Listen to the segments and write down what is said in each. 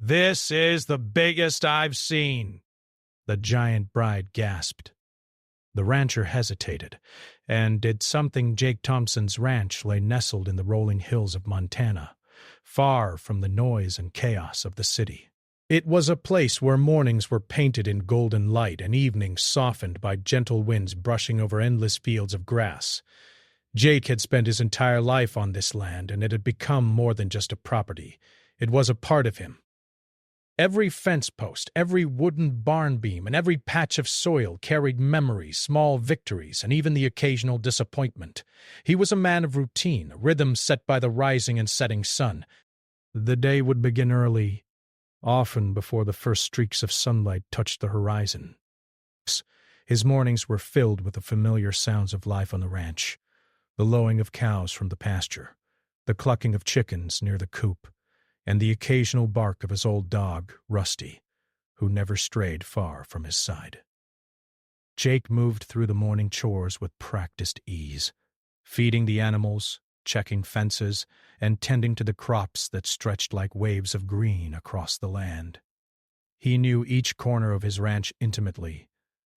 "This is the biggest I've seen," the giant bride gasped. The rancher hesitated, and did something. Jake Thompson's ranch lay nestled in the rolling hills of Montana, far from the noise and chaos of the city. It was a place where mornings were painted in golden light and evenings softened by gentle winds brushing over endless fields of grass. Jake had spent his entire life on this land, and it had become more than just a property. It was a part of him. Every fence post, every wooden barn beam, and every patch of soil carried memories, small victories, and even the occasional disappointment. He was a man of routine, a rhythm set by the rising and setting sun. The day would begin early, often before the first streaks of sunlight touched the horizon. His mornings were filled with the familiar sounds of life on the ranch, the lowing of cows from the pasture, the clucking of chickens near the coop, and the occasional bark of his old dog, Rusty, who never strayed far from his side. Jake moved through the morning chores with practiced ease, feeding the animals, checking fences, and tending to the crops that stretched like waves of green across the land. He knew each corner of his ranch intimately,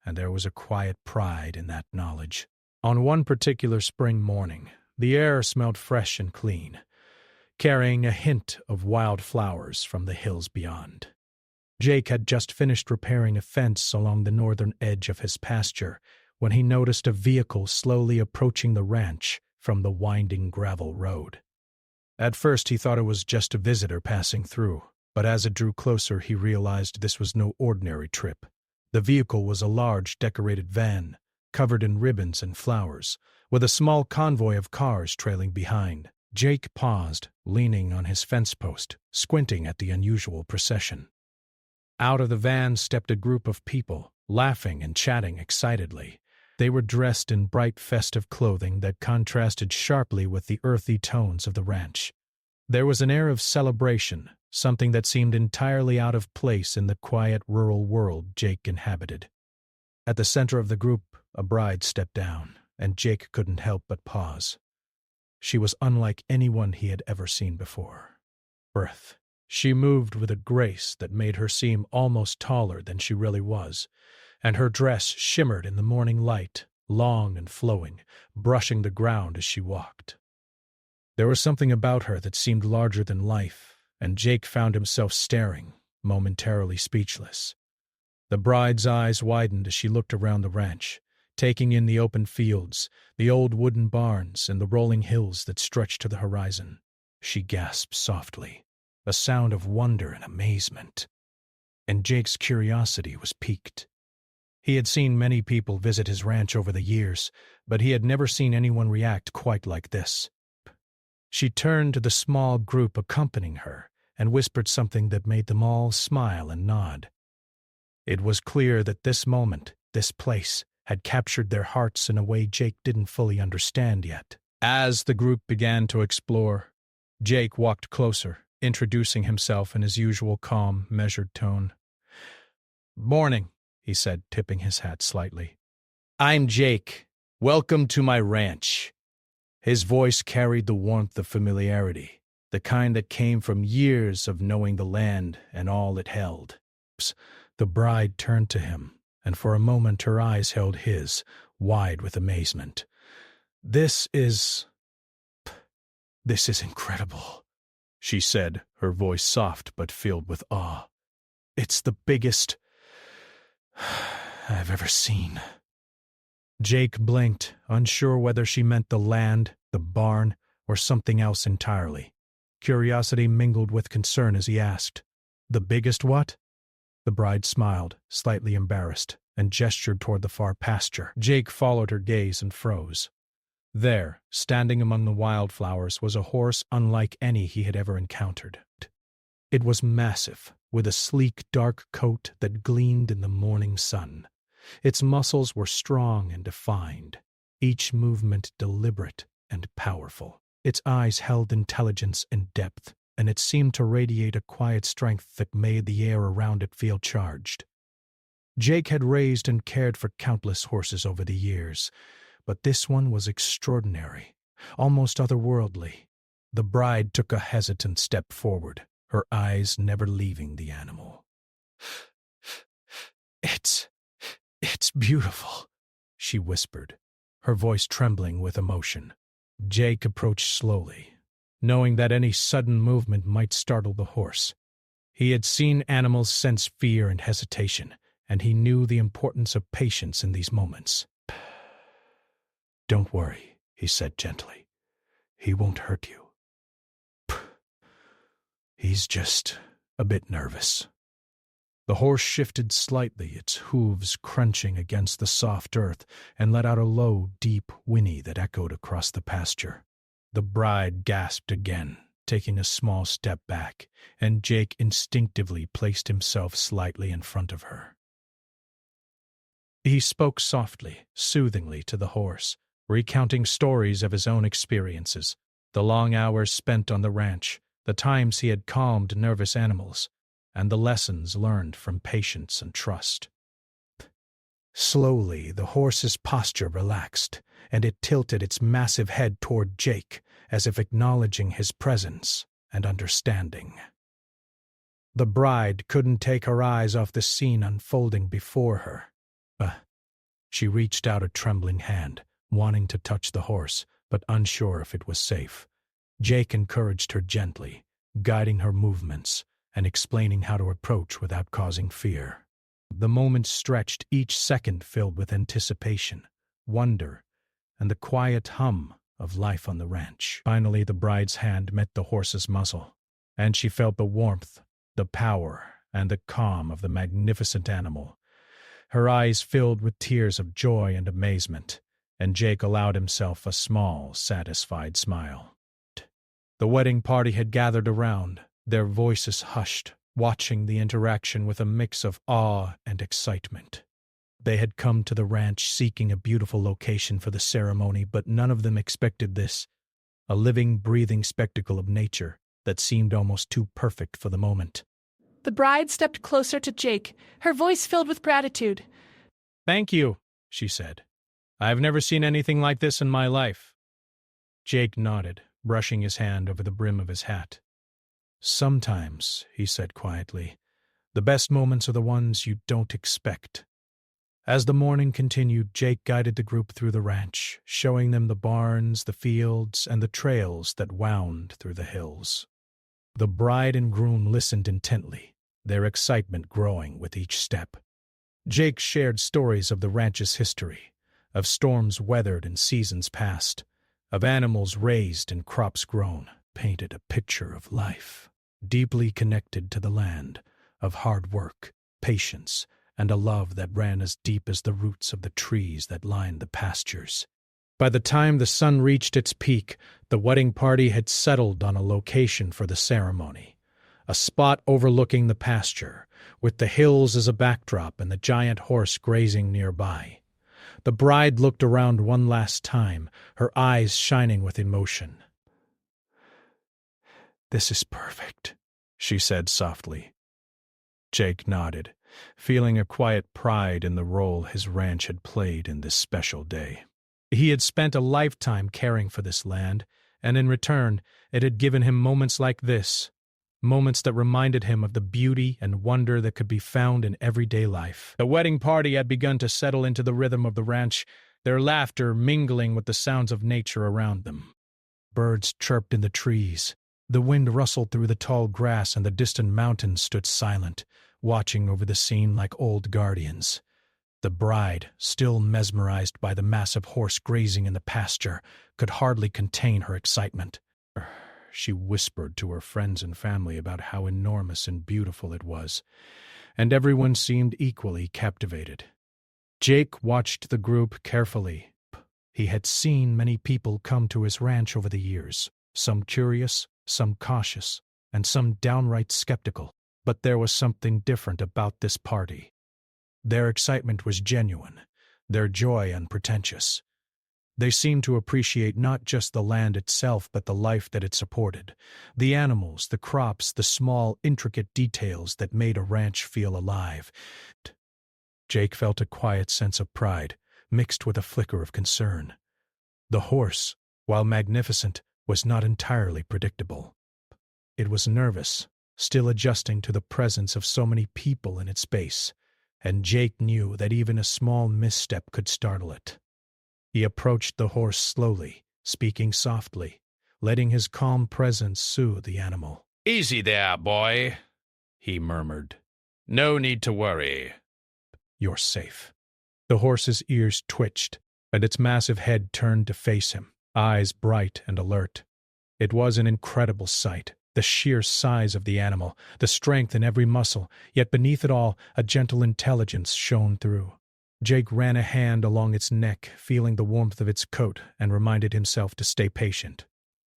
and there was a quiet pride in that knowledge. On one particular spring morning, the air smelled fresh and clean, carrying a hint of wild flowers from the hills beyond. Jake had just finished repairing a fence along the northern edge of his pasture when he noticed a vehicle slowly approaching the ranch from the winding gravel road. At first he thought it was just a visitor passing through, but as it drew closer he realized this was no ordinary trip. The vehicle was a large decorated van, covered in ribbons and flowers, with a small convoy of cars trailing behind. Jake paused, leaning on his fence post, squinting at the unusual procession. Out of the van stepped a group of people, laughing and chatting excitedly. They were dressed in bright festive clothing that contrasted sharply with the earthy tones of the ranch. There was an air of celebration, something that seemed entirely out of place in the quiet rural world Jake inhabited. At the center of the group, a bride stepped down, and Jake couldn't help but pause. She was unlike anyone he had ever seen before. She moved with a grace that made her seem almost taller than she really was, and her dress shimmered in the morning light, long and flowing, brushing the ground as she walked. There was something about her that seemed larger than life, and Jake found himself staring, momentarily speechless. The bride's eyes widened as she looked around the ranch, taking in the open fields, the old wooden barns, and the rolling hills that stretched to the horizon. She gasped softly, a sound of wonder and amazement. And Jake's curiosity was piqued. He had seen many people visit his ranch over the years, but he had never seen anyone react quite like this. She turned to the small group accompanying her and whispered something that made them all smile and nod. It was clear that this moment, this place, had captured their hearts in a way Jake didn't fully understand yet. As the group began to explore, Jake walked closer, introducing himself in his usual calm, measured tone. "Morning," he said, tipping his hat slightly. "I'm Jake. Welcome to my ranch." His voice carried the warmth of familiarity, the kind that came from years of knowing the land and all it held. The bride turned to him, and for a moment her eyes held his, wide with amazement. This is incredible," she said, her voice soft but filled with awe. "It's the biggest I've ever seen." Jake blinked, unsure whether she meant the land, the barn, or something else entirely. Curiosity mingled with concern as he asked, "The biggest what?" The bride smiled, slightly embarrassed, and gestured toward the far pasture. Jake followed her gaze and froze. There, standing among the wildflowers, was a horse unlike any he had ever encountered. It was massive, with a sleek dark coat that gleamed in the morning sun. Its muscles were strong and defined, each movement deliberate and powerful. Its eyes held intelligence and depth, and it seemed to radiate a quiet strength that made the air around it feel charged. Jake had raised and cared for countless horses over the years, but this one was extraordinary, almost otherworldly. The bride took a hesitant step forward, her eyes never leaving the animal. It's beautiful," she whispered, her voice trembling with emotion. Jake approached slowly, knowing that any sudden movement might startle the horse. He had seen animals sense fear and hesitation, and he knew the importance of patience in these moments. "Don't worry," he said gently. "He won't hurt you. He's just a bit nervous." The horse shifted slightly, its hooves crunching against the soft earth, and let out a low, deep whinny that echoed across the pasture. The bride gasped again, taking a small step back, and Jake instinctively placed himself slightly in front of her. He spoke softly, soothingly to the horse, recounting stories of his own experiences, the long hours spent on the ranch, the times he had calmed nervous animals, and the lessons learned from patience and trust. Slowly, the horse's posture relaxed, and it tilted its massive head toward Jake, as if acknowledging his presence and understanding. The bride couldn't take her eyes off the scene unfolding before her. She reached out a trembling hand, wanting to touch the horse, but unsure if it was safe. Jake encouraged her gently, guiding her movements and explaining how to approach without causing fear. The moment stretched, each second filled with anticipation, wonder, and the quiet hum of life on the ranch. Finally, the bride's hand met the horse's muzzle, and she felt the warmth, the power, and the calm of the magnificent animal. Her eyes filled with tears of joy and amazement, and Jake allowed himself a small, satisfied smile. The wedding party had gathered around, their voices hushed, watching the interaction with a mix of awe and excitement. They had come to the ranch seeking a beautiful location for the ceremony, but none of them expected this, a living, breathing spectacle of nature that seemed almost too perfect for the moment. The bride stepped closer to Jake, her voice filled with gratitude. "Thank you," she said. "I've never seen anything like this in my life." Jake nodded, brushing his hand over the brim of his hat. "Sometimes," he said quietly, "the best moments are the ones you don't expect." As the morning continued, Jake guided the group through the ranch, showing them the barns, the fields, and the trails that wound through the hills. The bride and groom listened intently, their excitement growing with each step. Jake shared stories of the ranch's history, of storms weathered and seasons past, of animals raised and crops grown, painted a picture of life, deeply connected to the land, of hard work, patience, and a love that ran as deep as the roots of the trees that lined the pastures. By the time the sun reached its peak, the wedding party had settled on a location for the ceremony, a spot overlooking the pasture, with the hills as a backdrop and the giant horse grazing nearby. The bride looked around one last time, her eyes shining with emotion. "This is perfect," she said softly. Jake nodded, feeling a quiet pride in the role his ranch had played in this special day. He had spent a lifetime caring for this land, and in return, it had given him moments like this, moments that reminded him of the beauty and wonder that could be found in everyday life. The wedding party had begun to settle into the rhythm of the ranch, their laughter mingling with the sounds of nature around them. Birds chirped in the trees, the wind rustled through the tall grass, and the distant mountains stood silent, watching over the scene like old guardians. The bride, still mesmerized by the massive horse grazing in the pasture, could hardly contain her excitement. She whispered to her friends and family about how enormous and beautiful it was, and everyone seemed equally captivated. Jake watched the group carefully. He had seen many people come to his ranch over the years, some curious, some cautious, and some downright skeptical, but there was something different about this party. Their excitement was genuine, their joy unpretentious. They seemed to appreciate not just the land itself, but the life that it supported, the animals, the crops, the small, intricate details that made a ranch feel alive. Jake felt a quiet sense of pride, mixed with a flicker of concern. The horse, while magnificent, was not entirely predictable. It was nervous, still adjusting to the presence of so many people in its base, and Jake knew that even a small misstep could startle it. He approached the horse slowly, speaking softly, letting his calm presence soothe the animal. "Easy there, boy," he murmured. "No need to worry." "You're safe." The horse's ears twitched, and its massive head turned to face him, eyes bright and alert. It was an incredible sight, the sheer size of the animal, the strength in every muscle, yet beneath it all, a gentle intelligence shone through. Jake ran a hand along its neck, feeling the warmth of its coat, and reminded himself to stay patient.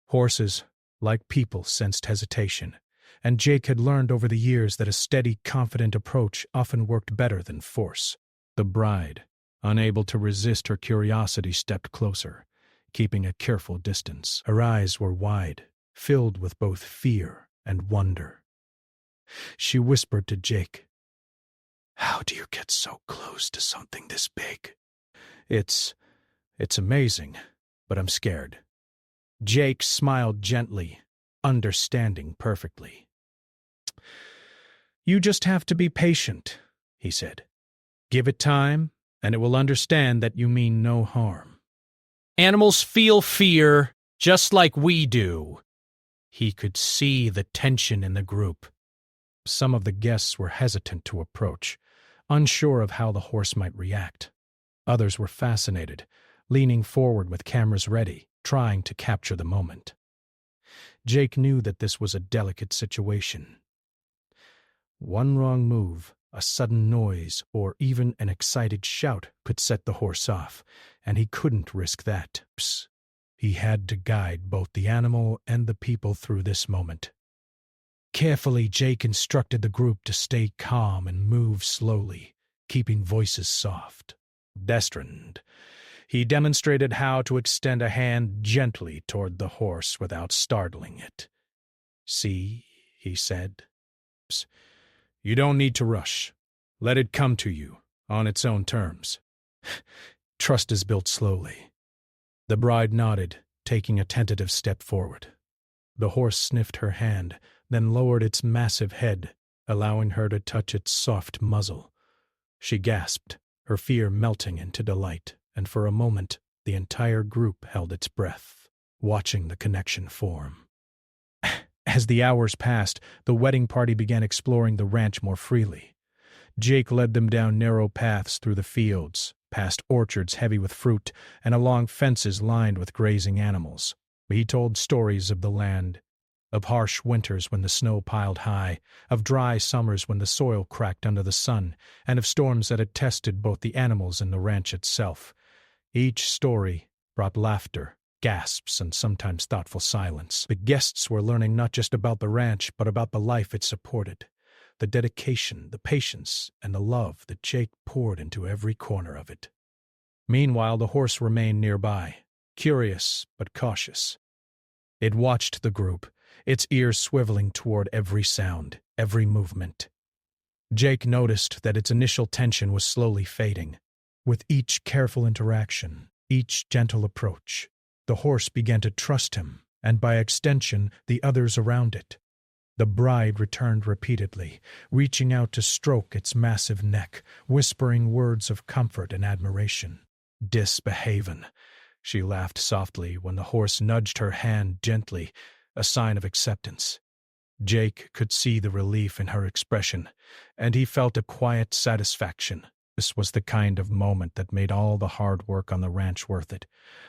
Horses, like people, sensed hesitation, and Jake had learned over the years that a steady, confident approach often worked better than force. The bride, unable to resist her curiosity, stepped closer, keeping a careful distance. Her eyes were wide, filled with both fear and wonder. She whispered to Jake, "How do you get so close to something this big?" It's amazing, but I'm scared." Jake smiled gently, understanding perfectly. "You just have to be patient," he said. "Give it time, and it will understand that you mean no harm." "Animals feel fear just like we do." He could see the tension in the group. Some of the guests were hesitant to approach, unsure of how the horse might react. Others were fascinated, leaning forward with cameras ready, trying to capture the moment. Jake knew that this was a delicate situation. One wrong move, a sudden noise, or even an excited shout could set the horse off, and he couldn't risk that. He had to guide both the animal and the people through this moment. Carefully, Jake instructed the group to stay calm and move slowly, keeping voices soft. Destined. He demonstrated how to extend a hand gently toward the horse without startling it. "See," he said. "You don't need to rush. Let it come to you, on its own terms. Trust is built slowly." The bride nodded, taking a tentative step forward. The horse sniffed her hand, then lowered its massive head, allowing her to touch its soft muzzle. She gasped, her fear melting into delight, and for a moment the entire group held its breath, watching the connection form. As the hours passed, the wedding party began exploring the ranch more freely. Jake led them down narrow paths through the fields, past orchards heavy with fruit, and along fences lined with grazing animals. He told stories of the land, of harsh winters when the snow piled high, of dry summers when the soil cracked under the sun, and of storms that had tested both the animals and the ranch itself. Each story brought laughter, gasps, and sometimes thoughtful silence. The guests were learning not just about the ranch, but about the life it supported, the dedication, the patience, and the love that Jake poured into every corner of it. Meanwhile, the horse remained nearby, curious but cautious. It watched the group, its ears swiveling toward every sound, every movement. Jake noticed that its initial tension was slowly fading. With each careful interaction, each gentle approach, the horse began to trust him, and by extension, the others around it. The bride returned repeatedly, reaching out to stroke its massive neck, whispering words of comfort and admiration. "Disbehavin'," she laughed softly when the horse nudged her hand gently, a sign of acceptance. Jake could see the relief in her expression, and he felt a quiet satisfaction. This was the kind of moment that made all the hard work on the ranch worth it,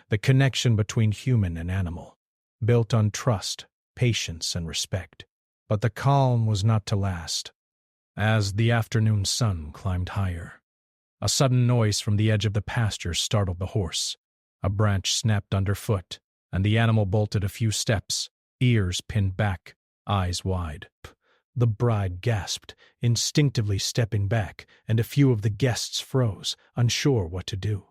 the connection between human and animal, built on trust, patience, and respect. But the calm was not to last. As the afternoon sun climbed higher, a sudden noise from the edge of the pasture startled the horse. A branch snapped underfoot, and the animal bolted a few steps, ears pinned back, eyes wide. The bride gasped, instinctively stepping back, and a few of the guests froze, unsure what to do.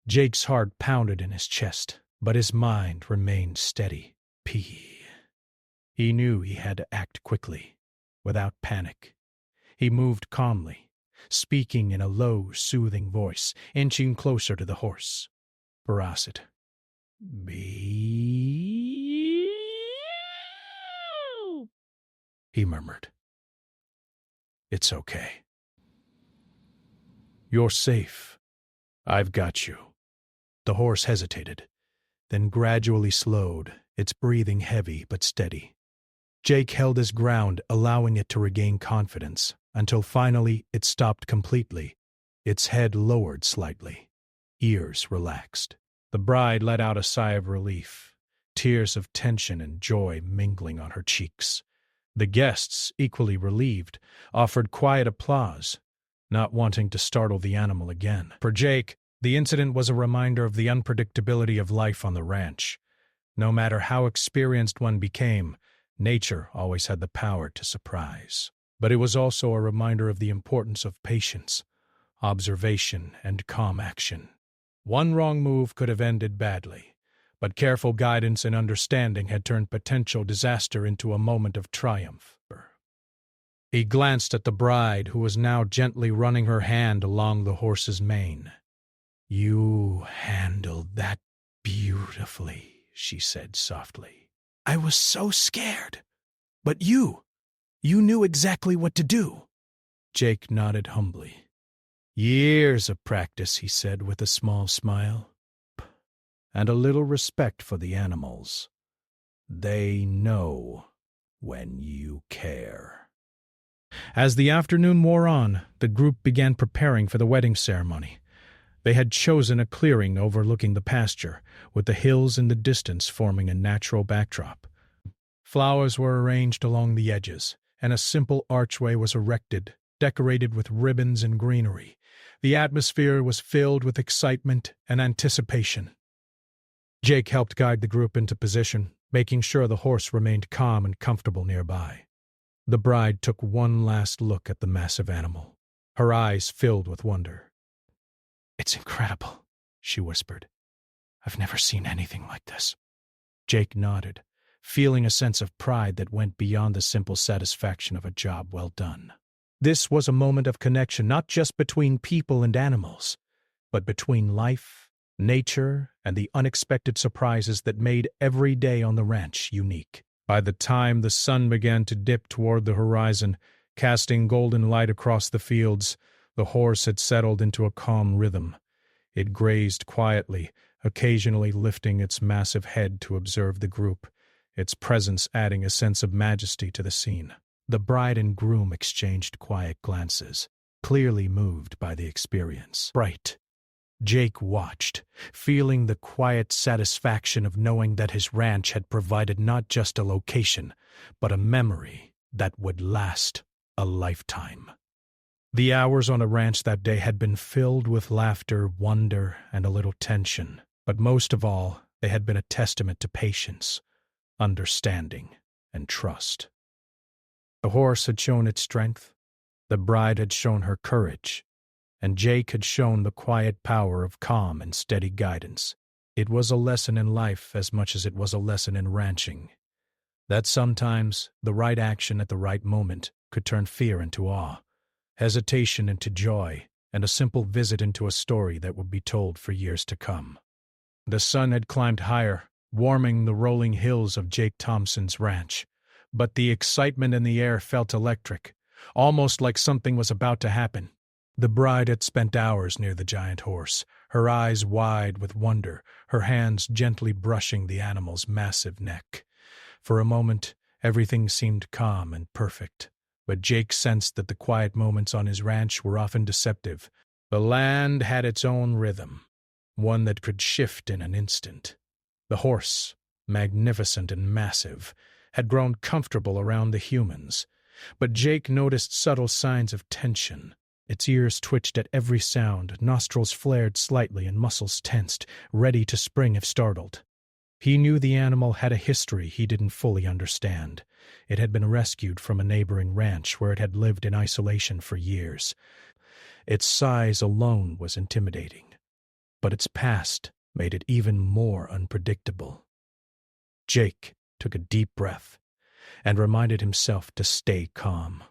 Jake's heart pounded in his chest, but his mind remained steady. He knew he had to act quickly, without panic. He moved calmly, speaking in a low, soothing voice, inching closer to the horse. "Barasit. Be..." he murmured. It's okay. You're safe. I've got you. The horse hesitated, then gradually slowed, its breathing heavy but steady. Jake held his ground, allowing it to regain confidence, until finally it stopped completely, its head lowered slightly, ears relaxed. The bride let out a sigh of relief, tears of tension and joy mingling on her cheeks. The guests, equally relieved, offered quiet applause, not wanting to startle the animal again. For Jake, the incident was a reminder of the unpredictability of life on the ranch. No matter how experienced one became, nature always had the power to surprise. But it was also a reminder of the importance of patience, observation, and calm action. One wrong move could have ended badly, but careful guidance and understanding had turned potential disaster into a moment of triumph. He glanced at the bride, who was now gently running her hand along the horse's mane. "You handled that beautifully," she said softly. "I was so scared. But you knew exactly what to do." Jake nodded humbly. "Years of practice," he said with a small smile, "and a little respect for the animals. They know when you care." As the afternoon wore on, the group began preparing for the wedding ceremony. They had chosen a clearing overlooking the pasture, with the hills in the distance forming a natural backdrop. Flowers were arranged along the edges, and a simple archway was erected, decorated with ribbons and greenery. The atmosphere was filled with excitement and anticipation. Jake helped guide the group into position, making sure the horse remained calm and comfortable nearby. The bride took one last look at the massive animal. Her eyes filled with wonder. "It's incredible," she whispered. "I've never seen anything like this." Jake nodded, feeling a sense of pride that went beyond the simple satisfaction of a job well done. This was a moment of connection not just between people and animals, but between life, nature, and the unexpected surprises that made every day on the ranch unique. By the time the sun began to dip toward the horizon, casting golden light across the fields, the horse had settled into a calm rhythm. It grazed quietly, occasionally lifting its massive head to observe the group, its presence adding a sense of majesty to the scene. The bride and groom exchanged quiet glances, clearly moved by the experience. Bright. Jake watched, feeling the quiet satisfaction of knowing that his ranch had provided not just a location, but a memory that would last a lifetime. The hours on the ranch that day had been filled with laughter, wonder, and a little tension, but most of all, they had been a testament to patience, understanding, and trust. The horse had shown its strength, the bride had shown her courage, and Jake had shown the quiet power of calm and steady guidance. It was a lesson in life as much as it was a lesson in ranching, that sometimes the right action at the right moment could turn fear into awe, hesitation into joy, and a simple visit into a story that would be told for years to come. The sun had climbed higher, warming the rolling hills of Jake Thompson's ranch, but the excitement in the air felt electric, almost like something was about to happen. The bride had spent hours near the giant horse, her eyes wide with wonder, her hands gently brushing the animal's massive neck. For a moment, everything seemed calm and perfect, but Jake sensed that the quiet moments on his ranch were often deceptive. The land had its own rhythm, one that could shift in an instant. The horse, magnificent and massive, had grown comfortable around the humans, but Jake noticed subtle signs of tension. Its ears twitched at every sound, nostrils flared slightly, and muscles tensed, ready to spring if startled. He knew the animal had a history he didn't fully understand. It had been rescued from a neighboring ranch where it had lived in isolation for years. Its size alone was intimidating, but its past made it even more unpredictable. Jake took a deep breath and reminded himself to stay calm.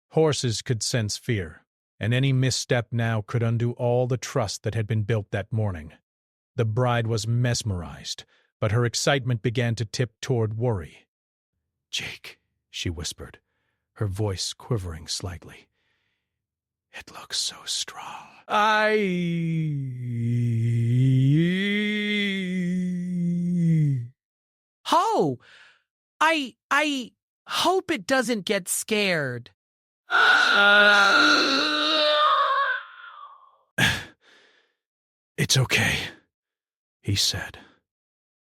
Horses could sense fear, and any misstep now could undo all the trust that had been built that morning. The bride was mesmerized, but her excitement began to tip toward worry. "Jake," she whispered, her voice quivering slightly. "It looks so strong." Ho! I hope it doesn't get scared. "It's okay," he said.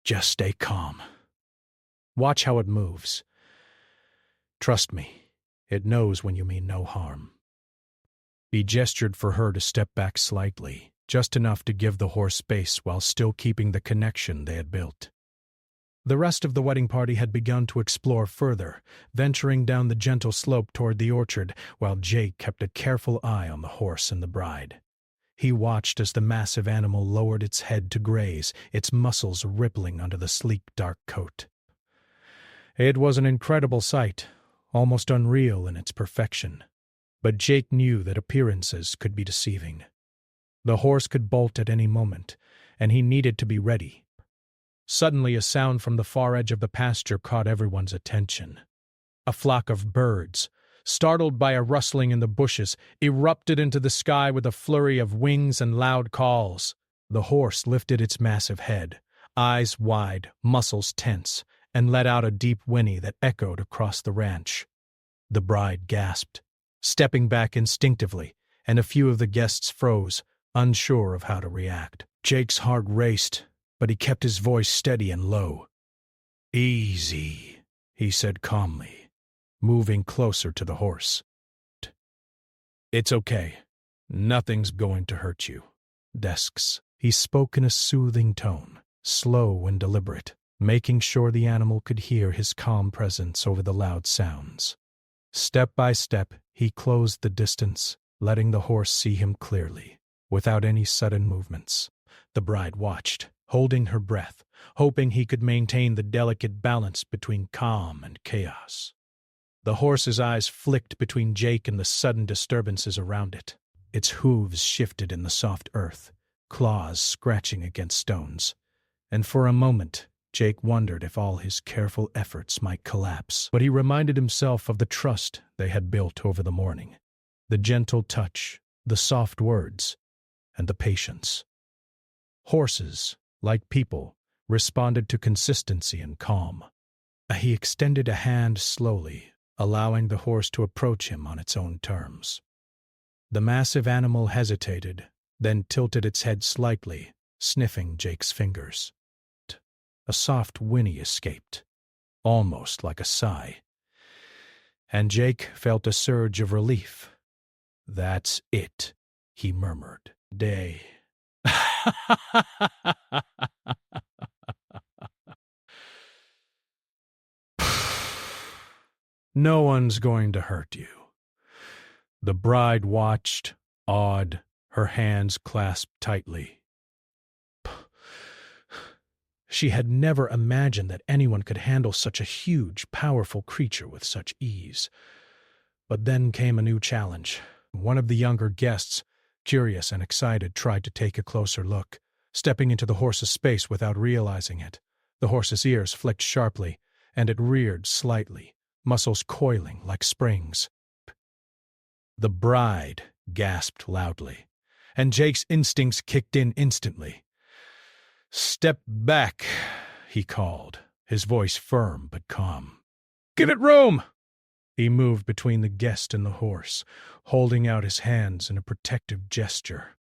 "Just stay calm. Watch how it moves. Trust me, it knows when you mean no harm." He gestured for her to step back slightly, just enough to give the horse space while still keeping the connection they had built. The rest of the wedding party had begun to explore further, venturing down the gentle slope toward the orchard, while Jake kept a careful eye on the horse and the bride. He watched as the massive animal lowered its head to graze, its muscles rippling under the sleek dark coat. It was an incredible sight, almost unreal in its perfection. But Jake knew that appearances could be deceiving. The horse could bolt at any moment, and he needed to be ready. Suddenly, a sound from the far edge of the pasture caught everyone's attention. A flock of birds, startled by a rustling in the bushes, erupted into the sky with a flurry of wings and loud calls. The horse lifted its massive head, eyes wide, muscles tense, and let out a deep whinny that echoed across the ranch. The bride gasped, stepping back instinctively, and a few of the guests froze, unsure of how to react. Jake's heart raced, but he kept his voice steady and low. "Easy," he said calmly, moving closer to the horse. "It's okay. Nothing's going to hurt you. Desks." He spoke in a soothing tone, slow and deliberate, making sure the animal could hear his calm presence over the loud sounds. Step by step, he closed the distance, letting the horse see him clearly, without any sudden movements. The bride watched, holding her breath, hoping he could maintain the delicate balance between calm and chaos. The horse's eyes flicked between Jake and the sudden disturbances around it. Its hooves shifted in the soft earth, claws scratching against stones, and for a moment Jake wondered if all his careful efforts might collapse. But he reminded himself of the trust they had built over the morning, the gentle touch, the soft words, and the patience. Horses, like people, responded to consistency and calm. He extended a hand slowly, allowing the horse to approach him on its own terms. The massive animal hesitated, then tilted its head slightly, sniffing Jake's fingers. A soft whinny escaped, almost like a sigh, and Jake felt a surge of relief. "That's it," he murmured. "Day." "No one's going to hurt you." The bride watched, awed, her hands clasped tightly. She had never imagined that anyone could handle such a huge, powerful creature with such ease. But then came a new challenge. One of the younger guests, curious and excited, tried to take a closer look, stepping into the horse's space without realizing it. The horse's ears flicked sharply, and it reared slightly, muscles coiling like springs. The bride gasped loudly, and Jake's instincts kicked in instantly. "Step back," he called, his voice firm but calm. "Give it room!" He moved between the guest and the horse, holding out his hands in a protective gesture.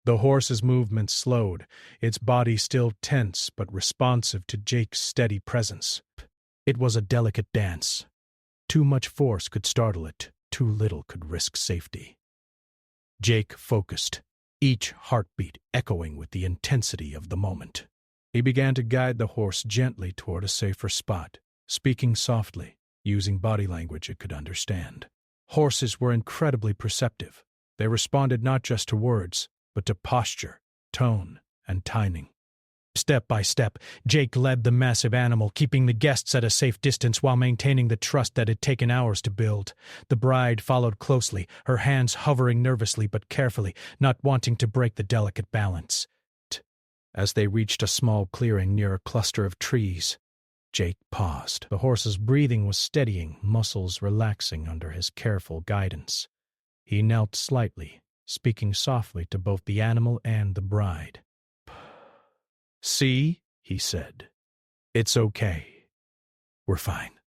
The horse's movements slowed, its body still tense but responsive to Jake's steady presence. It was a delicate dance. Too much force could startle it, too little could risk safety. Jake focused, each heartbeat echoing with the intensity of the moment. He began to guide the horse gently toward a safer spot, speaking softly, using body language it could understand. Horses were incredibly perceptive. They responded not just to words, but to posture, tone, and timing. Step by step, Jake led the massive animal, keeping the guests at a safe distance while maintaining the trust that had taken hours to build. The bride followed closely, her hands hovering nervously but carefully, not wanting to break the delicate balance. As they reached a small clearing near a cluster of trees, Jake paused. The horse's breathing was steadying, muscles relaxing under his careful guidance. He knelt slightly, speaking softly to both the animal and the bride. "See," he said. "It's okay. We're fine."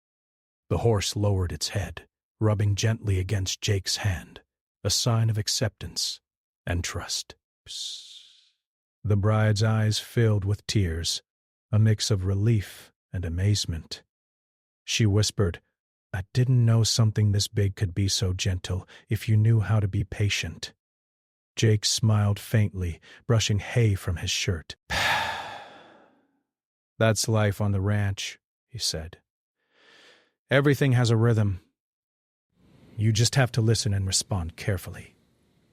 The horse lowered its head, rubbing gently against Jake's hand, a sign of acceptance and trust. The bride's eyes filled with tears, a mix of relief and amazement. She whispered, "I didn't know something this big could be so gentle if you knew how to be patient." Jake smiled faintly, brushing hay from his shirt. "That's life on the ranch," he said. "Everything has a rhythm. You just have to listen and respond carefully."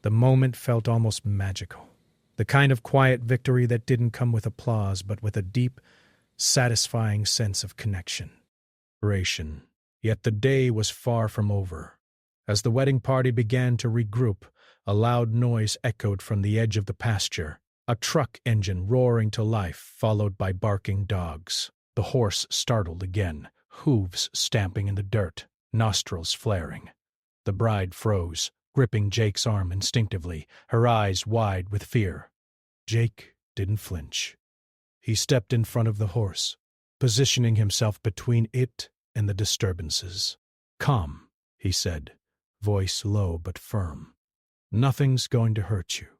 The moment felt almost magical. The kind of quiet victory that didn't come with applause, but with a deep, satisfying sense of connection. Yet the day was far from over. As the wedding party began to regroup, a loud noise echoed from the edge of the pasture, a truck engine roaring to life, followed by barking dogs. The horse startled again, hooves stamping in the dirt, nostrils flaring. The bride froze, gripping Jake's arm instinctively, her eyes wide with fear. Jake didn't flinch. He stepped in front of the horse, positioning himself between it and the disturbances. "Calm," he said, voice low but firm. "Nothing's going to hurt you."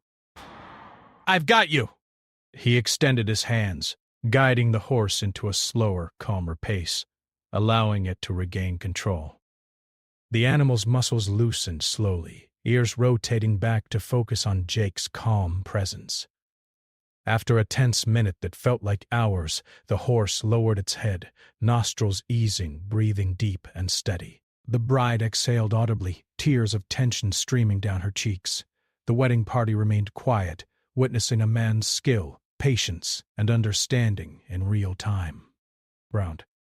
"I've got you!" He extended his hands, guiding the horse into a slower, calmer pace, allowing it to regain control. The animal's muscles loosened slowly, ears rotating back to focus on Jake's calm presence. After a tense minute that felt like hours, the horse lowered its head, nostrils easing, breathing deep and steady. The bride exhaled audibly, tears of tension streaming down her cheeks. The wedding party remained quiet, witnessing a man's skill, patience, and understanding in real time.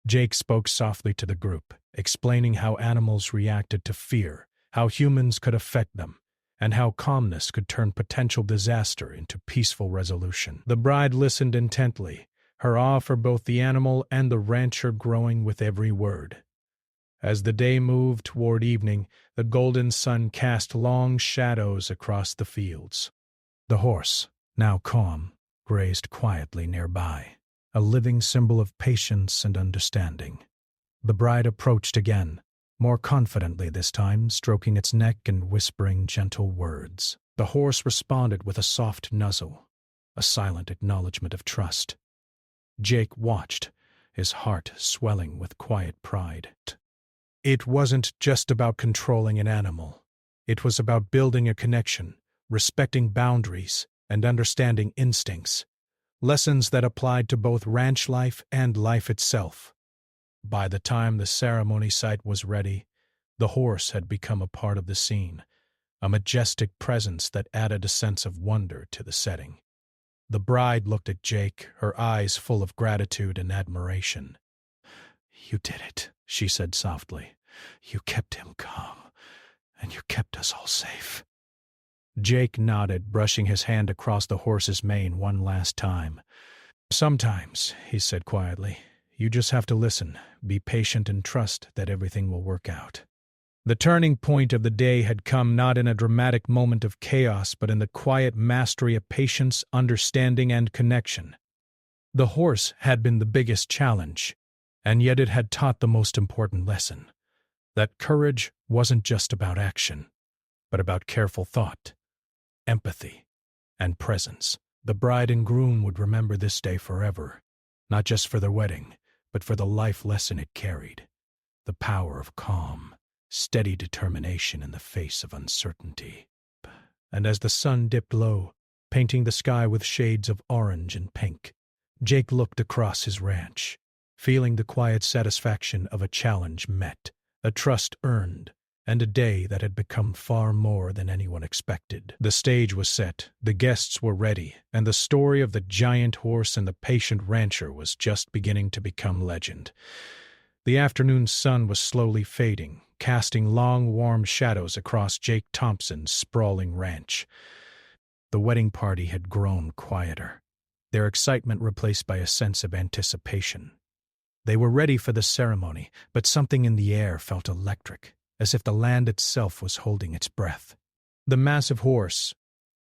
Jake spoke softly to the group, explaining how animals reacted to fear, how humans could affect them, and how calmness could turn potential disaster into peaceful resolution. The bride listened intently, her awe for both the animal and the rancher growing with every word. As the day moved toward evening, the golden sun cast long shadows across the fields. The horse, now calm, grazed quietly nearby, a living symbol of patience and understanding. The bride approached again, more confidently this time, stroking its neck and whispering gentle words. The horse responded with a soft nuzzle, a silent acknowledgement of trust. Jake watched, his heart swelling with quiet pride. It wasn't just about controlling an animal. It was about building a connection, respecting boundaries, and understanding instincts, lessons that applied to both ranch life and life itself. By the time the ceremony site was ready, the horse had become a part of the scene, a majestic presence that added a sense of wonder to the setting. The bride looked at Jake, her eyes full of gratitude and admiration. "You did it," she said softly. "You kept him calm, and you kept us all safe." Jake nodded, brushing his hand across the horse's mane one last time. "Sometimes," he said quietly, "you just have to listen, be patient, and trust that everything will work out." The turning point of the day had come not in a dramatic moment of chaos, but in the quiet mastery of patience, understanding, and connection. The horse had been the biggest challenge, and yet it had taught the most important lesson: that courage wasn't just about action, but about careful thought, empathy, and presence. The bride and groom would remember this day forever, not just for their wedding, but for the life lesson it carried: the power of calm, steady determination in the face of uncertainty. And as the sun dipped low, painting the sky with shades of orange and pink, Jake looked across his ranch, feeling the quiet satisfaction of a challenge met, a trust earned, and a day that had become far more than anyone expected. The stage was set, the guests were ready, and the story of the giant horse and the patient rancher was just beginning to become legend. The afternoon sun was slowly fading, casting long, warm shadows across Jake Thompson's sprawling ranch. The wedding party had grown quieter, their excitement replaced by a sense of anticipation. They were ready for the ceremony, but something in the air felt electric, as if the land itself was holding its breath. The massive horse,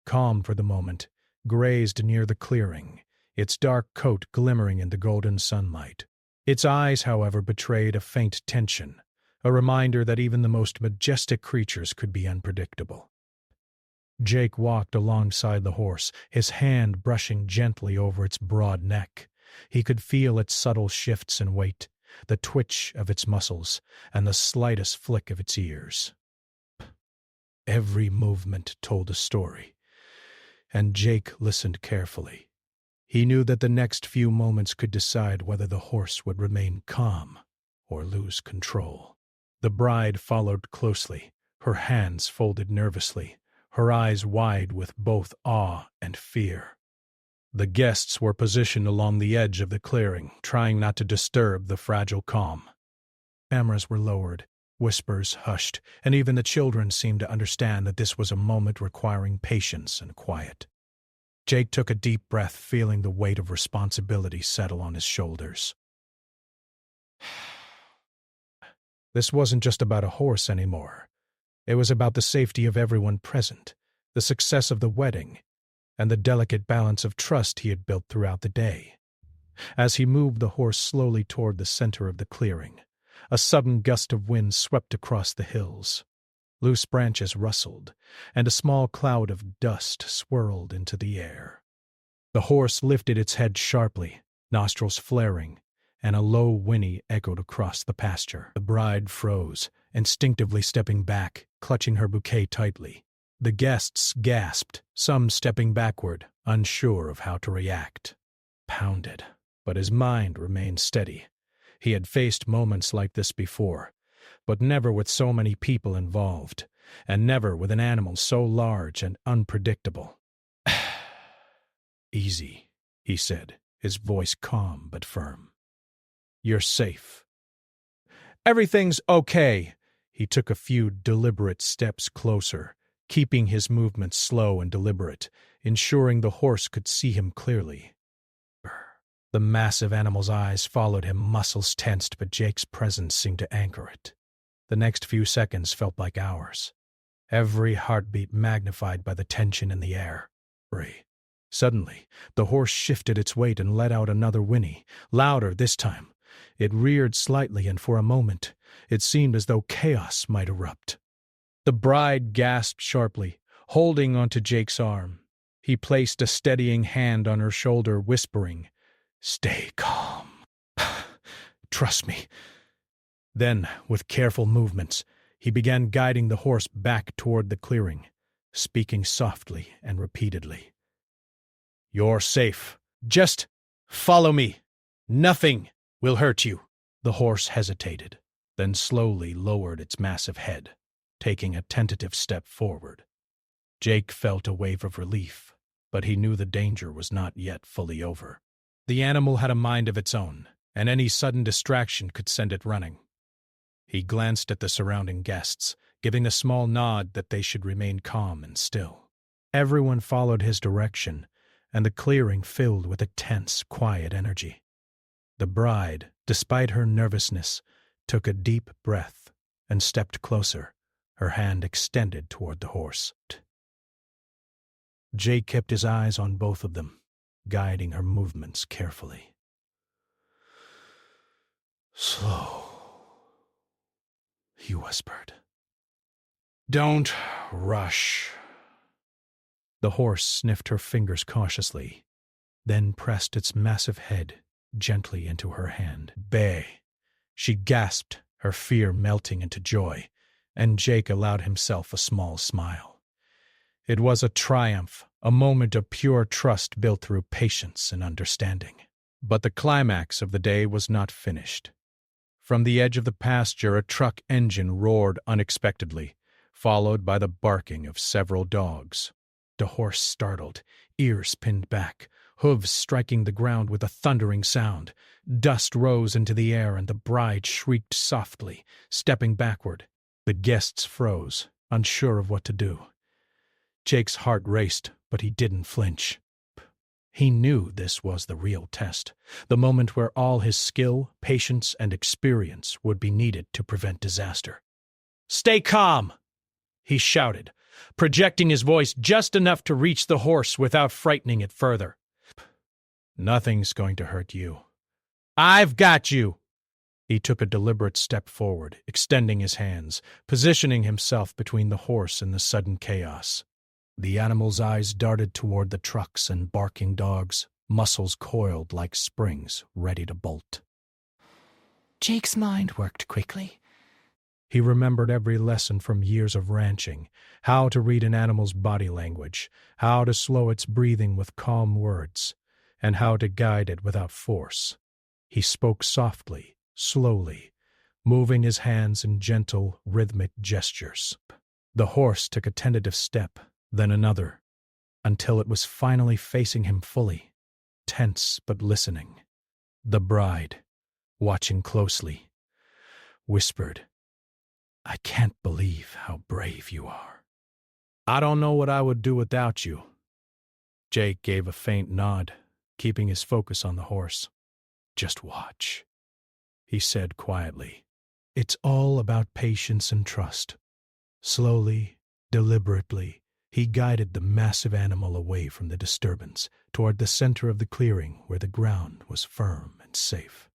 calm for the moment, grazed near the clearing, its dark coat glimmering in the golden sunlight. Its eyes, however, betrayed a faint tension, a reminder that even the most majestic creatures could be unpredictable. Jake walked alongside the horse, his hand brushing gently over its broad neck. He could feel its subtle shifts in weight, the twitch of its muscles, and the slightest flick of its ears. Every movement told a story, and Jake listened carefully. He knew that the next few moments could decide whether the horse would remain calm or lose control. The bride followed closely, her hands folded nervously, her eyes wide with both awe and fear. The guests were positioned along the edge of the clearing, trying not to disturb the fragile calm. Cameras were lowered, whispers hushed, and even the children seemed to understand that this was a moment requiring patience and quiet. Jake took a deep breath, feeling the weight of responsibility settle on his shoulders. This wasn't just about a horse anymore. It was about the safety of everyone present, the success of the wedding, and the delicate balance of trust he had built throughout the day. As he moved the horse slowly toward the center of the clearing, a sudden gust of wind swept across the hills. Loose branches rustled, and a small cloud of dust swirled into the air. The horse lifted its head sharply, nostrils flaring, and a low whinny echoed across the pasture. The bride froze, instinctively stepping back, clutching her bouquet tightly. The guests gasped, some stepping backward, unsure of how to react. Pounded, but his mind remained steady. He had faced moments like this before, but never with so many people involved, and never with an animal so large and unpredictable. "Easy," he said, his voice calm but firm. "You're safe." "Everything's okay." He took a few deliberate steps closer, keeping his movements slow and deliberate, ensuring the horse could see him clearly. The massive animal's eyes followed him, muscles tensed, but Jake's presence seemed to anchor it. The next few seconds felt like hours, every heartbeat magnified by the tension in the air. Suddenly, the horse shifted its weight and let out another whinny, louder this time. It reared slightly, and for a moment, it seemed as though chaos might erupt. The bride gasped sharply, holding onto Jake's arm. He placed a steadying hand on her shoulder, whispering, "Stay calm. Trust me." Then, with careful movements, he began guiding the horse back toward the clearing, speaking softly and repeatedly. "You're safe. Just follow me. Nothing will hurt you." The horse hesitated, then slowly lowered its massive head, taking a tentative step forward. Jake felt a wave of relief, but he knew the danger was not yet fully over. The animal had a mind of its own, and any sudden distraction could send it running. He glanced at the surrounding guests, giving a small nod that they should remain calm and still. Everyone followed his direction, and the clearing filled with a tense, quiet energy. The bride, despite her nervousness, took a deep breath and stepped closer, her hand extended toward the horse. Jake kept his eyes on both of them, guiding her movements carefully. "Slow," he whispered. "Don't rush." The horse sniffed her fingers cautiously, then pressed its massive head gently into her hand. "Bay." She gasped, her fear melting into joy, and Jake allowed himself a small smile. It was a triumph, a moment of pure trust built through patience and understanding. But the climax of the day was not finished. From the edge of the pasture, a truck engine roared unexpectedly, followed by the barking of several dogs. The horse startled, ears pinned back, hooves striking the ground with a thundering sound. Dust rose into the air, and the bride shrieked softly, stepping backward. The guests froze, unsure of what to do. Jake's heart raced, but he didn't flinch. He knew this was the real test, the moment where all his skill, patience, and experience would be needed to prevent disaster. "Stay calm!" he shouted, projecting his voice just enough to reach the horse without frightening it further. "Nothing's going to hurt you. I've got you!" He took a deliberate step forward, extending his hands, positioning himself between the horse and the sudden chaos. The animal's eyes darted toward the trucks and barking dogs, muscles coiled like springs, ready to bolt. Jake's mind worked quickly. He remembered every lesson from years of ranching, how to read an animal's body language, how to slow its breathing with calm words, and how to guide it without force. He spoke softly, slowly, moving his hands in gentle, rhythmic gestures. The horse took a tentative step, then another, until it was finally facing him fully, tense but listening. The bride, watching closely, whispered, "I can't believe how brave you are." "I don't know what I would do without you." Jake gave a faint nod, keeping his focus on the horse. "Just watch," he said quietly. "It's all about patience and trust." Slowly, deliberately, he guided the massive animal away from the disturbance, toward the center of the clearing where the ground was firm and safe.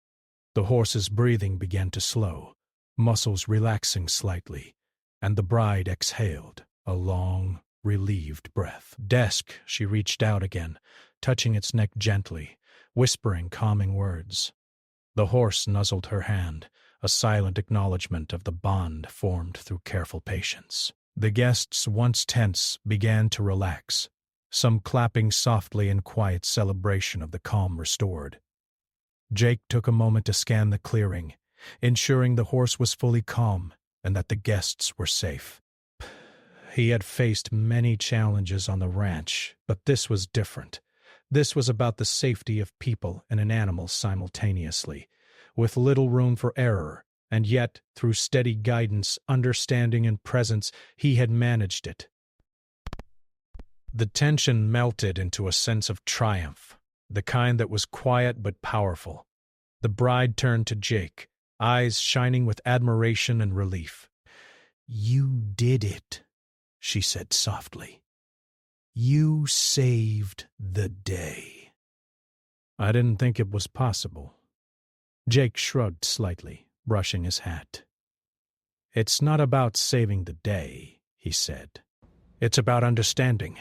The horse's breathing began to slow, muscles relaxing slightly, and the bride exhaled a long, relieved breath. Desk, she reached out again, touching its neck gently, whispering calming words. The horse nuzzled her hand, a silent acknowledgement of the bond formed through careful patience. The guests, once tense, began to relax, some clapping softly in quiet celebration of the calm restored. Jake took a moment to scan the clearing, ensuring the horse was fully calm and that the guests were safe. He had faced many challenges on the ranch, but this was different. This was about the safety of people and an animal simultaneously, with little room for error, and yet, through steady guidance, understanding, and presence, he had managed it. The tension melted into a sense of triumph, the kind that was quiet but powerful. The bride turned to Jake, eyes shining with admiration and relief. "You did it," she said softly. "You saved the day." "I didn't think it was possible." Jake shrugged slightly, brushing his hat. "It's not about saving the day," he said. "It's about understanding.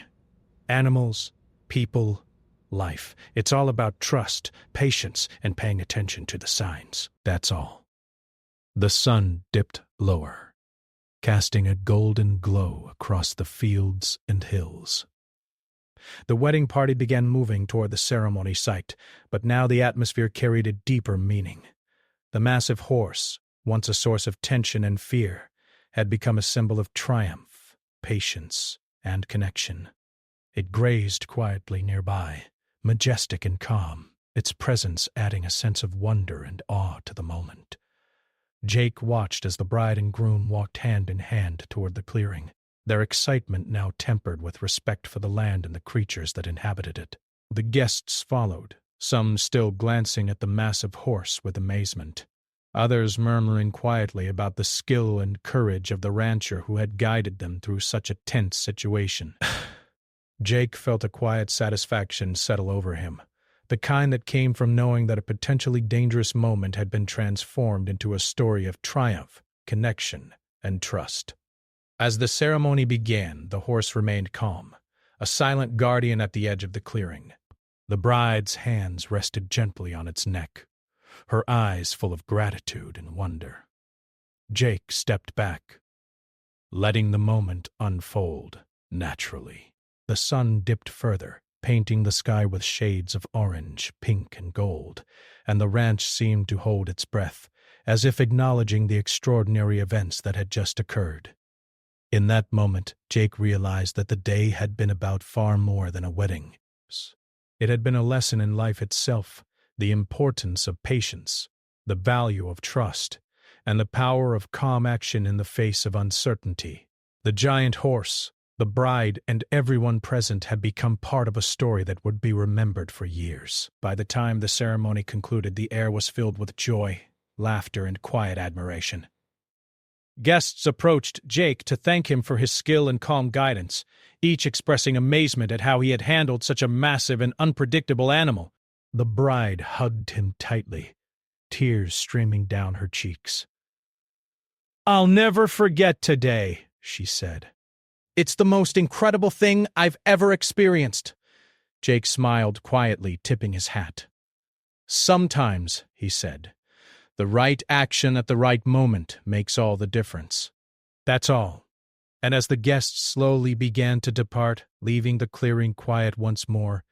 Animals, people, life. It's all about trust, patience, and paying attention to the signs. That's all." The sun dipped lower, casting a golden glow across the fields and hills. The wedding party began moving toward the ceremony site, but now the atmosphere carried a deeper meaning. The massive horse, once a source of tension and fear, had become a symbol of triumph, patience, and connection. It grazed quietly nearby, majestic and calm, its presence adding a sense of wonder and awe to the moment. Jake watched as the bride and groom walked hand in hand toward the clearing, their excitement now tempered with respect for the land and the creatures that inhabited it. The guests followed, some still glancing at the massive horse with amazement, others murmuring quietly about the skill and courage of the rancher who had guided them through such a tense situation. Jake felt a quiet satisfaction settle over him, the kind that came from knowing that a potentially dangerous moment had been transformed into a story of triumph, connection, and trust. As the ceremony began, the horse remained calm, a silent guardian at the edge of the clearing. The bride's hands rested gently on its neck, her eyes full of gratitude and wonder. Jake stepped back, letting the moment unfold naturally. The sun dipped further, painting the sky with shades of orange, pink, and gold, and the ranch seemed to hold its breath, as if acknowledging the extraordinary events that had just occurred. In that moment, Jake realized that the day had been about far more than a wedding. It had been a lesson in life itself, the importance of patience, the value of trust, and the power of calm action in the face of uncertainty. The giant horse, The bride and everyone present had become part of a story that would be remembered for years. By the time the ceremony concluded, the air was filled with joy, laughter, and quiet admiration. Guests approached Jake to thank him for his skill and calm guidance, each expressing amazement at how he had handled such a massive and unpredictable animal. The bride hugged him tightly, tears streaming down her cheeks. "I'll never forget today," she said. "It's the most incredible thing I've ever experienced." Jake smiled quietly, tipping his hat. "Sometimes," he said, "the right action at the right moment makes all the difference. That's all." And as the guests slowly began to depart, leaving the clearing quiet once more,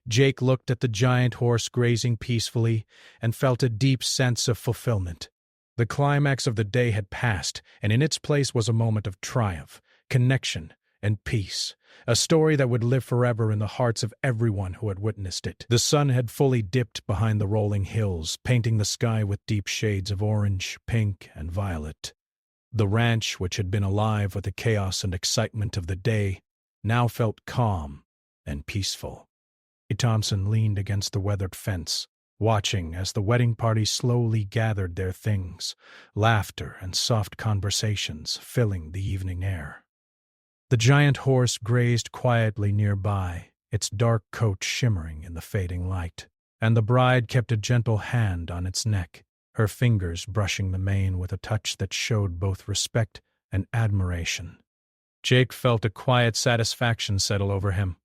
Jake looked at the giant horse grazing peacefully and felt a deep sense of fulfillment. The climax of the day had passed, and in its place was a moment of triumph, connection, and peace, a story that would live forever in the hearts of everyone who had witnessed it. The sun had fully dipped behind the rolling hills, painting the sky with deep shades of orange, pink, and violet. The ranch, which had been alive with the chaos and excitement of the day, now felt calm and peaceful. Thompson leaned against the weathered fence, watching as the wedding party slowly gathered their things, laughter and soft conversations filling the evening air. The giant horse grazed quietly nearby, its dark coat shimmering in the fading light, and the bride kept a gentle hand on its neck, her fingers brushing the mane with a touch that showed both respect and admiration. Jake felt a quiet satisfaction settle over him.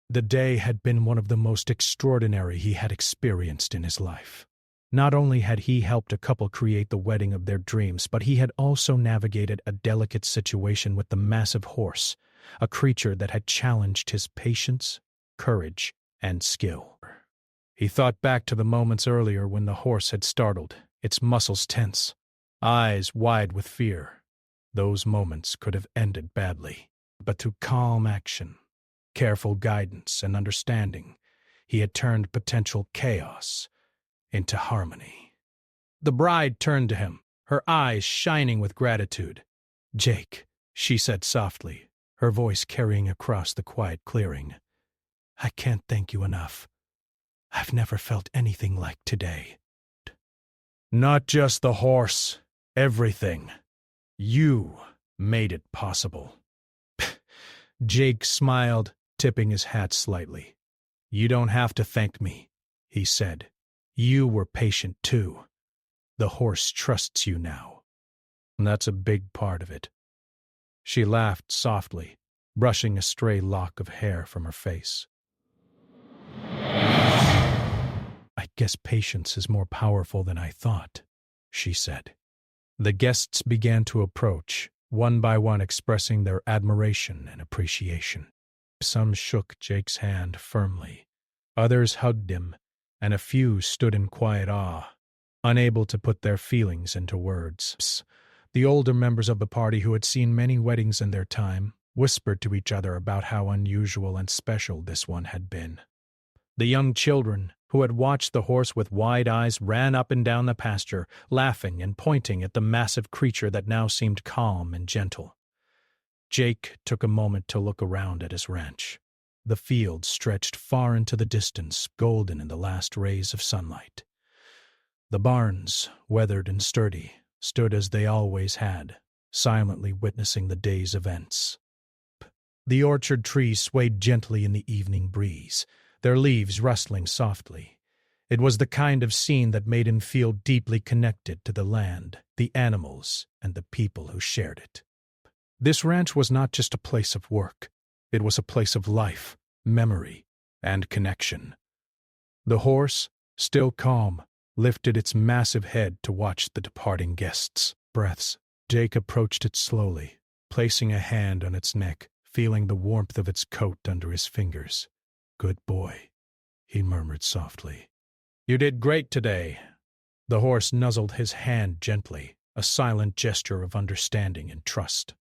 The day had been one of the most extraordinary he had experienced in his life. Not only had he helped a couple create the wedding of their dreams, but he had also navigated a delicate situation with the massive horse, a creature that had challenged his patience, courage, and skill. He thought back to the moments earlier when the horse had startled, its muscles tense, eyes wide with fear. Those moments could have ended badly, but through calm action, careful guidance, and understanding, he had turned potential chaos into harmony. The bride turned to him, her eyes shining with gratitude. "Jake," she said softly, her voice carrying across the quiet clearing, "I can't thank you enough. I've never felt anything like today." "Not just the horse, everything. You made it possible." Jake smiled, tipping his hat slightly. "You don't have to thank me," he said. "You were patient too. The horse trusts you now. And that's a big part of it." She laughed softly, brushing a stray lock of hair from her face. "I guess patience is more powerful than I thought," she said. The guests began to approach, one by one expressing their admiration and appreciation. Some shook Jake's hand firmly, others hugged him, and a few stood in quiet awe, unable to put their feelings into words. The older members of the party, who had seen many weddings in their time, whispered to each other about how unusual and special this one had been. The young children, who had watched the horse with wide eyes, ran up and down the pasture, laughing and pointing at the massive creature that now seemed calm and gentle. Jake took a moment to look around at his ranch. The field stretched far into the distance, golden in the last rays of sunlight. The barns, weathered and sturdy, stood as they always had, silently witnessing the day's events. The orchard trees swayed gently in the evening breeze, their leaves rustling softly. It was the kind of scene that made him feel deeply connected to the land, the animals, and the people who shared it. This ranch was not just a place of work. It was a place of life, memory, and connection. The horse, still calm, lifted its massive head to watch the departing guests' breaths. Jake approached it slowly, placing a hand on its neck, feeling the warmth of its coat under his fingers. "Good boy," he murmured softly. "You did great today." The horse nuzzled his hand gently, a silent gesture of understanding and trust.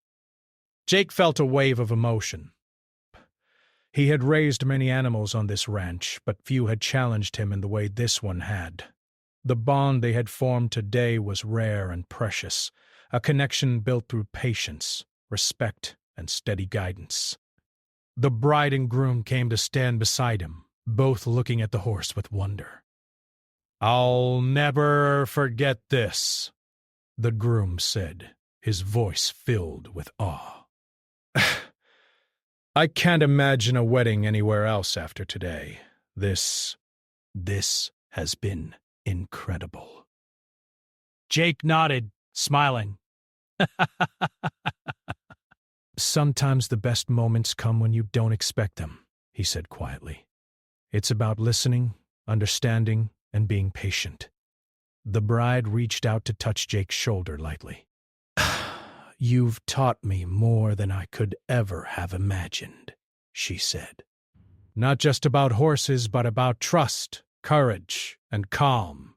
Jake felt a wave of emotion. He had raised many animals on this ranch, but few had challenged him in the way this one had. The bond they had formed today was rare and precious, a connection built through patience, respect, and steady guidance. The bride and groom came to stand beside him, both looking at the horse with wonder. "I'll never forget this," the groom said, his voice filled with awe. "I can't imagine a wedding anywhere else after today. This has been incredible." Jake nodded, smiling. "Sometimes the best moments come when you don't expect them," he said quietly. "It's about listening, understanding, and being patient." The bride reached out to touch Jake's shoulder lightly. "You've taught me more than I could ever have imagined," she said. "Not just about horses, but about trust, courage, and calm.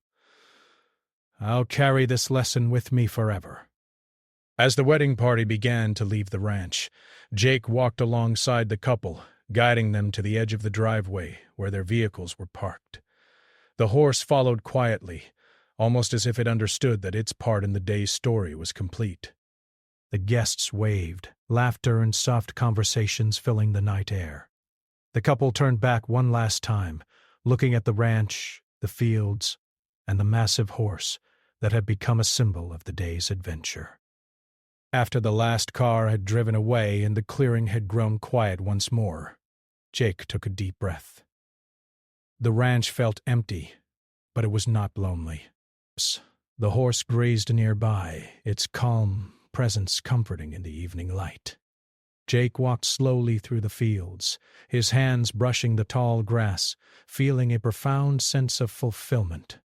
I'll carry this lesson with me forever." As the wedding party began to leave the ranch, Jake walked alongside the couple, guiding them to the edge of the driveway where their vehicles were parked. The horse followed quietly, almost as if it understood that its part in the day's story was complete. The guests waved, laughter and soft conversations filling the night air. The couple turned back one last time, looking at the ranch, the fields, and the massive horse that had become a symbol of the day's adventure. After the last car had driven away and the clearing had grown quiet once more, Jake took a deep breath. The ranch felt empty, but it was not lonely. The horse grazed nearby, its calm presence comforting in the evening light. Jake walked slowly through the fields, his hands brushing the tall grass, feeling a profound sense of fulfillment.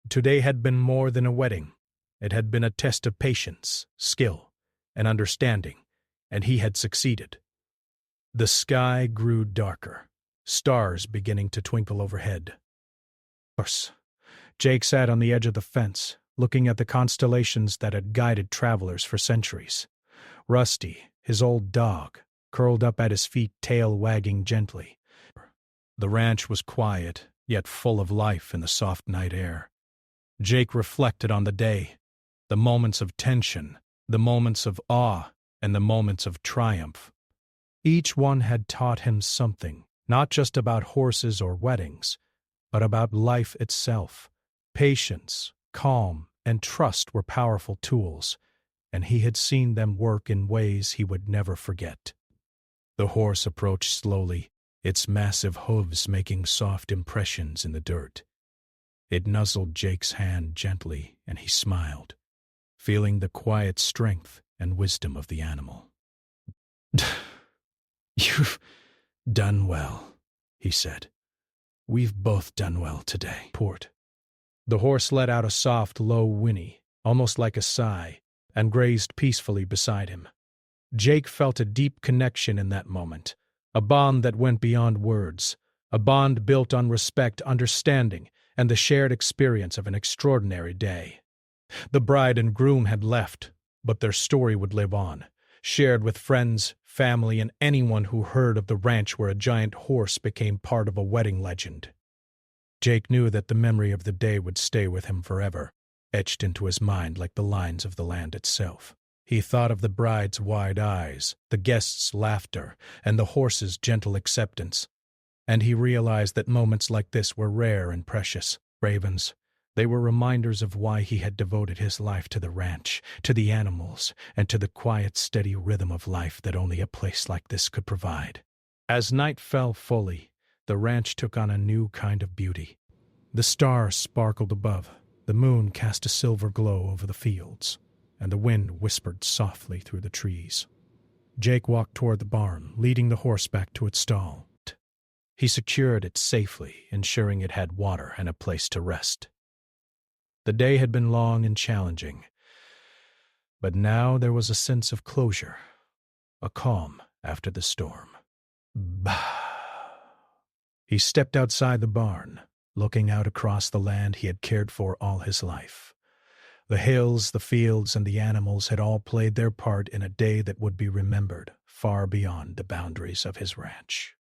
Today had been more than a wedding. It had been a test of patience, skill, and understanding, and he had succeeded. The sky grew darker, stars beginning to twinkle overhead. Jake sat on the edge of the fence, looking at the constellations that had guided travelers for centuries. Rusty, his old dog, curled up at his feet, tail wagging gently. The ranch was quiet, yet full of life in the soft night air. Jake reflected on the day, the moments of tension, the moments of awe, and the moments of triumph. Each one had taught him something, not just about horses or weddings, but about life itself. Patience, calm, and trust were powerful tools, and he had seen them work in ways he would never forget. The horse approached slowly, its massive hooves making soft impressions in the dirt. It nuzzled Jake's hand gently, and he smiled, feeling the quiet strength and wisdom of the animal. "You've done well," he said. "We've both done well today." The horse let out a soft, low whinny, almost like a sigh, and grazed peacefully beside him. Jake felt a deep connection in that moment, a bond that went beyond words, a bond built on respect, understanding, and the shared experience of an extraordinary day. The bride and groom had left, but their story would live on, shared with friends, family, and anyone who heard of the ranch where a giant horse became part of a wedding legend. Jake knew that the memory of the day would stay with him forever, etched into his mind like the lines of the land itself. He thought of the bride's wide eyes, the guests' laughter, and the horse's gentle acceptance, and he realized that moments like this were rare and precious. Ravens, they were reminders of why he had devoted his life to the ranch, to the animals, and to the quiet, steady rhythm of life that only a place like this could provide. As night fell fully, the ranch took on a new kind of beauty. The stars sparkled above, the moon cast a silver glow over the fields, and the wind whispered softly through the trees. Jake walked toward the barn, leading the horse back to its stall. He secured it safely, ensuring it had water and a place to rest. The day had been long and challenging, but now there was a sense of closure, a calm after the storm. Bah! He stepped outside the barn, looking out across the land he had cared for all his life. The hills, the fields, and the animals had all played their part in a day that would be remembered far beyond the boundaries of his ranch.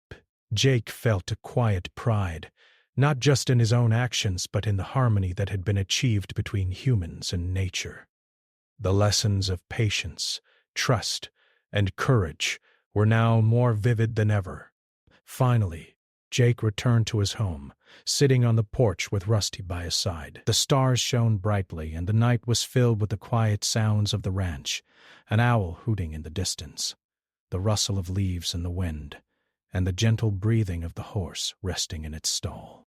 Jake felt a quiet pride, not just in his own actions but in the harmony that had been achieved between humans and nature. The lessons of patience, trust, and courage were now more vivid than ever. Finally, Jake returned to his home, sitting on the porch with Rusty by his side. The stars shone brightly, and the night was filled with the quiet sounds of the ranch, an owl hooting in the distance, the rustle of leaves in the wind, and the gentle breathing of the horse resting in its stall.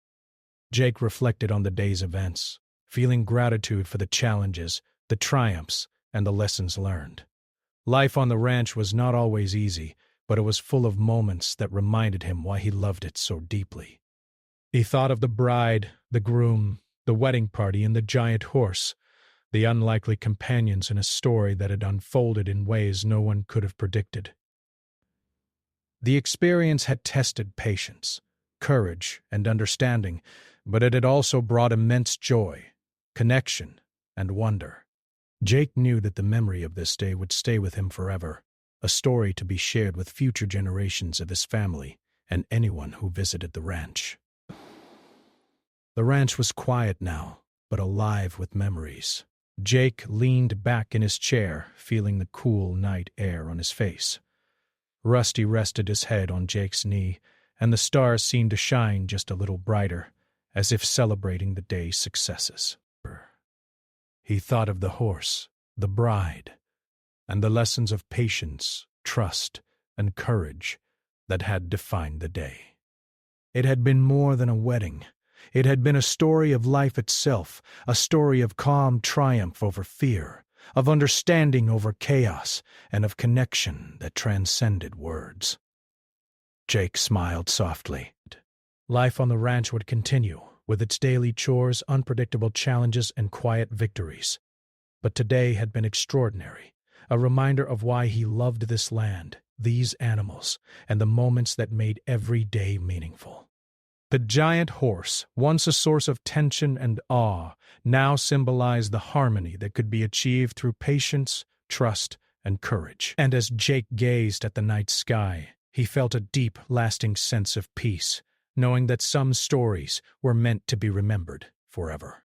Jake reflected on the day's events, feeling gratitude for the challenges, the triumphs, and the lessons learned. Life on the ranch was not always easy, but it was full of moments that reminded him why he loved it so deeply. He thought of the bride, the groom, the wedding party, and the giant horse, the unlikely companions in a story that had unfolded in ways no one could have predicted. The experience had tested patience, courage, and understanding, but it had also brought immense joy, connection, and wonder. Jake knew that the memory of this day would stay with him forever, a story to be shared with future generations of his family and anyone who visited the ranch. The ranch was quiet now, but alive with memories. Jake leaned back in his chair, feeling the cool night air on his face. Rusty rested his head on Jake's knee, and the stars seemed to shine just a little brighter, as if celebrating the day's successes. He thought of the horse, the bride, and the lessons of patience, trust, and courage that had defined the day. It had been more than a wedding. It had been a story of life itself, a story of calm triumph over fear, of understanding over chaos, and of connection that transcended words. Jake smiled softly. Life on the ranch would continue, with its daily chores, unpredictable challenges, and quiet victories. But today had been extraordinary, a reminder of why he loved this land, these animals, and the moments that made every day meaningful. The giant horse, once a source of tension and awe, now symbolized the harmony that could be achieved through patience, trust, and courage. And as Jake gazed at the night sky, he felt a deep, lasting sense of peace, knowing that some stories were meant to be remembered forever.